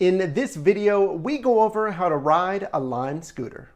In this video, we go over how to ride a Lime scooter.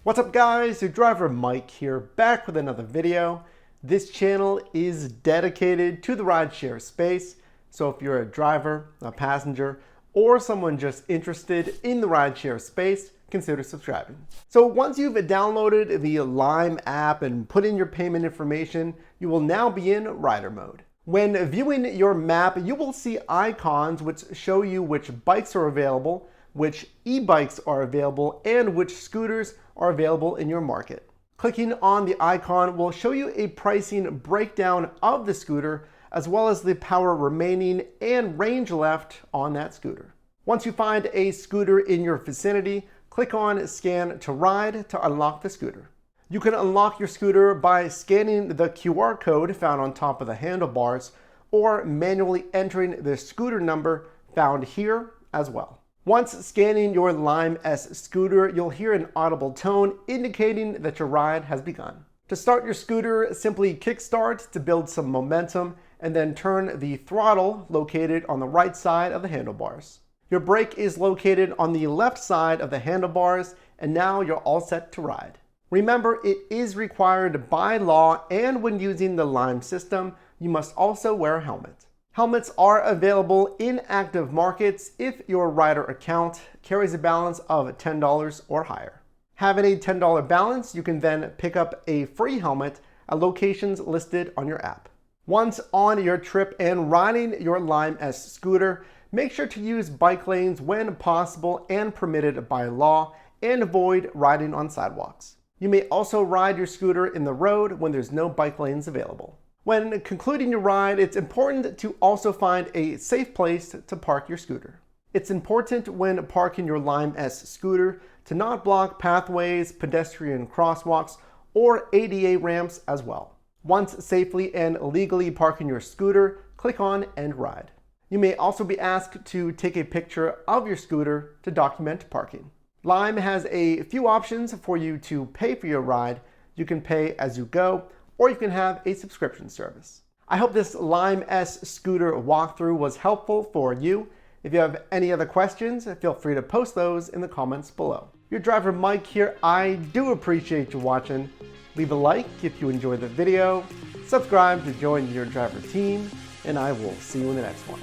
What's up guys, your driver Mike here, back with another video. This channel is dedicated to the rideshare space, so if you're a driver, a passenger, or someone just interested in the rideshare space, consider subscribing. So once you've downloaded the Lime app and put in your payment information, you will now be in rider mode. When viewing your map, you will see icons which show you which bikes are available, which e-bikes are available, and which scooters are available in your market. Clicking on the icon will show you a pricing breakdown of the scooter, as well as the power remaining and range left on that scooter. Once you find a scooter in your vicinity, click on Scan to Ride to unlock the scooter. You can unlock your scooter by scanning the QR code found on top of the handlebars, or manually entering the scooter number found here as well. Once scanning your Lime S scooter, you'll hear an audible tone indicating that your ride has begun. To start your scooter, simply kickstart to build some momentum, and then turn the throttle located on the right side of the handlebars. Your brake is located on the left side of the handlebars, and now you're all set to ride. Remember, it is required by law, and when using the Lime system, you must also wear a helmet. Helmets are available in active markets if your rider account carries a balance of $10 or higher. Having a $10 balance, you can then pick up a free helmet at locations listed on your app. Once on your trip and riding your Lime S scooter, make sure to use bike lanes when possible and permitted by law, and avoid riding on sidewalks. You may also ride your scooter in the road when there's no bike lanes available. When concluding your ride, it's important to also find a safe place to park your scooter. It's important when parking your Lime S scooter to not block pathways, pedestrian crosswalks, or ADA ramps as well. Once safely and legally parking your scooter, click on End Ride. You may also be asked to take a picture of your scooter to document parking. Lime has a few options for you to pay for your ride. You can pay as you go, or you can have a subscription service. I hope this Lime S scooter walkthrough was helpful for you. If you have any other questions, feel free to post those in the comments below. Your driver Mike here. I do appreciate you watching. Leave a like if you enjoyed the video, subscribe to join your driver team, and I will see you in the next one.